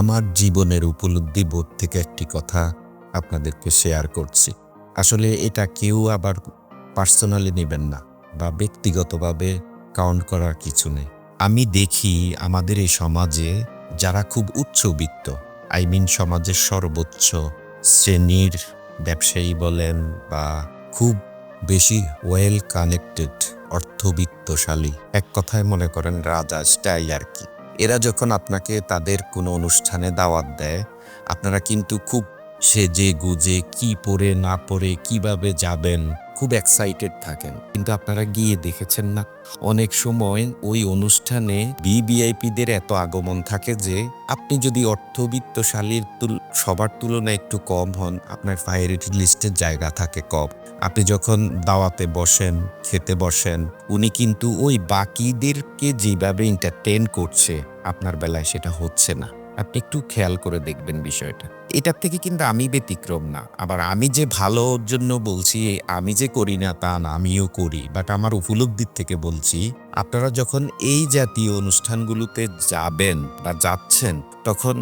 আমার জীবনের উপলব্ধি বোধ থেকে একটি কথা আপনাদেরকে শেয়ার করছি। আসলে এটা কেউ আবার পার্সোনালি নেবেন না বা ব্যক্তিগতভাবে কাউন্ট করার কিছু নেই। আমি দেখি আমাদের এই সমাজে যারা খুব উচ্চবিত্ত, সমাজের সর্বোচ্চ শ্রেণীর ব্যবসায়ী বলেন বা খুব বেশি ওয়েল কানেক্টেড অর্থবিত্তশালী, এক কথায় মনে করেন রাজা স্টাইল আর কি। এরা যখন আপনাকে তাদের কোনো অনুষ্ঠানে দাওয়াত দেয়, আপনারা কিন্তু খুব সেজে গুজে কি পরে না পরে কিভাবে যাবেন খুব এক্সাইটেড থাকেন। কিন্তু আপনারা গিয়ে দেখেছেন না, অনেক সময় ওই অনুষ্ঠানে ভিভিআইপিদের এত আগমন থাকে যে আপনি যদি অর্থবিত্তশালীর সবার তুলনায় একটু কম হন, আপনার প্রায়োরিটি লিস্টের জায়গা থাকে কম। আপনি যখন দাওয়াতে বসেন, খেতে বসেন, উনি কিন্তু ওই বাকিদেরকে যেভাবে এন্টারটেইন করছে আপনার বেলায় সেটা হচ্ছে না। আপনি একটু খেয়াল করে দেখবেন বিষয়টা। এটার থেকে কিন্তু আমি ব্যতিক্রম না। আবার আমি যে ভালোর জন্য বলছি, আমি যে করি না তা না, আমিও করি। বাট আমার উপলব্ধির থেকে বলছি, আপনারা যখন এই জাতীয় অনুষ্ঠানগুলোতে যাবেন বা যাচ্ছেন, তখন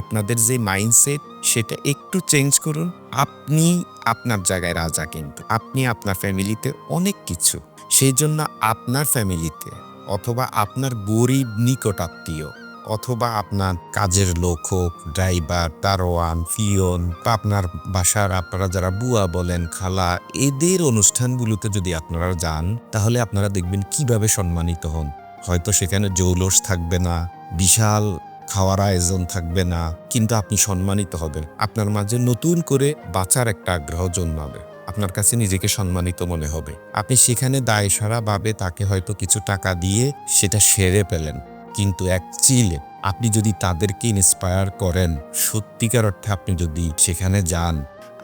আপনাদের যে মাইন্ডসেট সেটা একটু চেঞ্জ করুন। আপনি আপনার জায়গায় রাজা, কিন্তু আপনি আপনার ফ্যামিলিতে অনেক কিছু। সেই জন্য আপনার ফ্যামিলিতে অথবা আপনার গরিব নিকটাত্মীয় অথবা আপনার কাজের লোক হোক, ড্রাইভার, দারোয়ান, পিয়ন বা আপনার বাসার আপনারা যারা বুয়া বলেন, খালা, এদের অনুষ্ঠানগুলোতে যদি আপনারা যান, তাহলে আপনারা দেখবেন কিভাবে সম্মানিত হন। হয়তো সেখানে জৌলস থাকবে না, বিশাল খাওয়ার আয়োজন থাকবে না, কিন্তু আপনি সম্মানিত হবেন। আপনার মাঝে নতুন করে বাঁচার একটা আগ্রহ জন্মাবে। আপনার কাছে নিজেকে সম্মানিত মনে হবে। আপনি সেখানে দায়সারাভাবে তাকে হয়তো কিছু টাকা দিয়ে সেটা সেরে পেলেন, কিন্তু এক চিলে আপনি যদি তাদেরকে ইন্সপায়ার করেন, সত্যিকার অর্থে আপনি যদি সেখানে যান,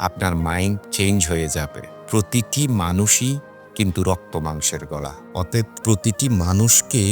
আপনার মাইন্ড চেঞ্জ হয়ে যাবে। প্রতিটি মানুষই কিন্তু রক্ত মাংসের গড়া, অতএব প্রতিটি মানুষকে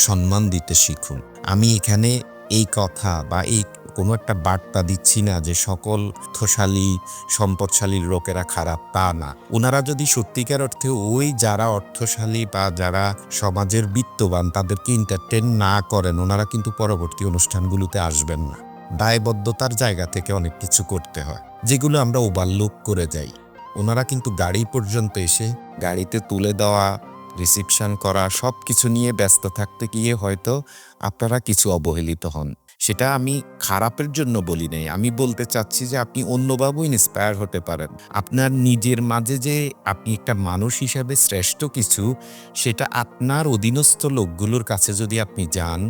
সম্মান দিতে শিখুন। আমি এখানে এই কথা বা এই কোনো একটা বার্তা দিচ্ছি না যে সকল অর্থশালী সম্পদশালী লোকেরা খারাপ, তা না। ওনারা যদি সত্যিকার অর্থে ওই যারা অর্থশালী বা যারা সমাজের বিত্তবান তাদেরকে এন্টারটেইন না করেন, ওনারা কিন্তু পরবর্তী অনুষ্ঠানগুলোতে আসবেন না। দায়বদ্ধতার জায়গা থেকে অনেক কিছু করতে হয়, যেগুলো আমরা ওভারলুক করে যাই। ওনারা কিন্তু গাড়ি পর্যন্ত এসে গাড়িতে তুলে দেওয়া, রিসিপশন করা, সব কিছু নিয়ে ব্যস্ত থাকতে গিয়ে হয়তো আপনারা কিছু অবহেলিত হন। সেটা আমি খারাপের জন্য বলি নাই, আমি বলতে চাচ্ছি যে আপনি অন্যভাবেও ইন্সপায়ার হতে পারেন। আপনার নিজের মাঝে যে আপনি একটা মানুষ হিসাবে শ্রেষ্ঠ কিছু, সেটা আপনার অধীনস্থ লোকগুলোর কাছে যদি আপনি যান,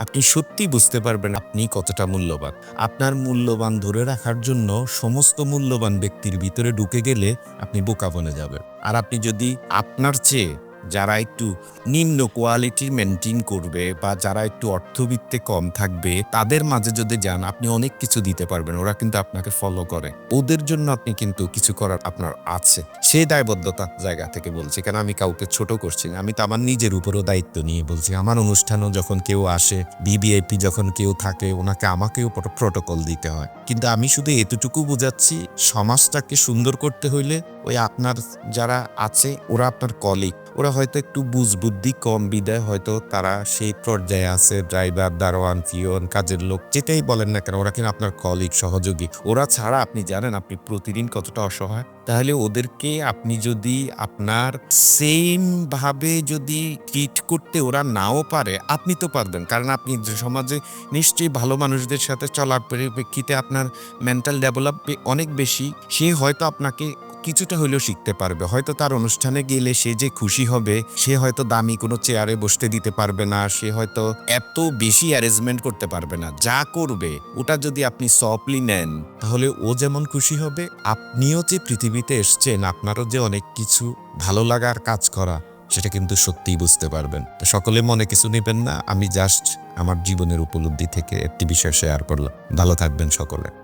আপনি সত্যি বুঝতে পারবেন আপনি কতটা মূল্যবান। আপনার মূল্যবান ধরে রাখার জন্য সমস্ত মূল্যবান ব্যক্তির ভিতরে ঢুকে গেলে আপনি বোকা বনে যাবেন। আর আপনি যদি আপনার চেয়ে যারা একটু নিম্ন কোয়ালিটি মেনটেন করবে বা যারা একটু অর্থবিত্তে কম থাকবে, তাদের মাঝে যদি যান, আপনি অনেক কিছু দিতে পারবেন। ওরা কিন্তু আপনাকে ফলো করে, ওদের জন্য আপনি কিন্তু কিছু করার আপনার আছে। সেই দায়বদ্ধতার জায়গা থেকে বলছি, কেন আমি কাউকে ছোট করছি না, আমি তো আমার নিজের উপরও দায়িত্ব নিয়ে বলছি। আমার অনুষ্ঠানও যখন কেউ আসে, ভিভিআইপি যখন কেউ থাকে, ওনাকে আমাকেও প্রটোকল দিতে হয়। কিন্তু আমি শুধু এতটুকু বোঝাচ্ছি, সমাজটাকে সুন্দর করতে হইলে ওই আপনার যারা আছে, ওরা আপনার কলিগ, ওরা হয়তো একটু বুঝবুদ্ধি কম বিদায় হয়তো তারা সেই পর্যায়ে আছে। ড্রাইভার, দারোয়ান, পিয়ন, কাজের লোক, যেটাই বলেন না কেন, ওরা কিন্তু আপনার কলিগ, সহযোগী। ওরা ছাড়া আপনি জানেন আপনি প্রতিদিন কতটা অসহায়। তাহলে ওদেরকে আপনি যদি আপনার সেম ভাবে যদি ট্রিট করতে ওরা নাও পারে, আপনি তো পারবেন। কারণ আপনি সমাজে নিশ্চয়ই ভালো মানুষদের সাথে চলার পরিপ্রেক্ষিতে আপনার মেন্টাল ডেভেলপ অনেক বেশি। সে হয়তো আপনাকে কিছুটা হলেও শিখতে পারবে। হয়তো তার অনুষ্ঠানে গেলে সে যে খুশি হবে, সে হয়তো দামি কোনো চেয়ারে বসতে দিতে পারবে না, সে হয়তো এত বেশি অ্যারেঞ্জমেন্ট করতে পারবে না। যা করবে ওটা যদি আপনি সফটলি নেন, তাহলে ও যেমন খুশি হবে, আপনিও যে পৃথিবীতে এসছেন, আপনারও যে অনেক কিছু ভালো লাগার কাজ করা, সেটা কিন্তু সত্যিই বুঝতে পারবেন। তো সকলে মনে কিছু নেবেন না, আমি জাস্ট আমার জীবনের উপলব্ধি থেকে একটি বিষয় শেয়ার করলাম। ভালো থাকবেন সকলে।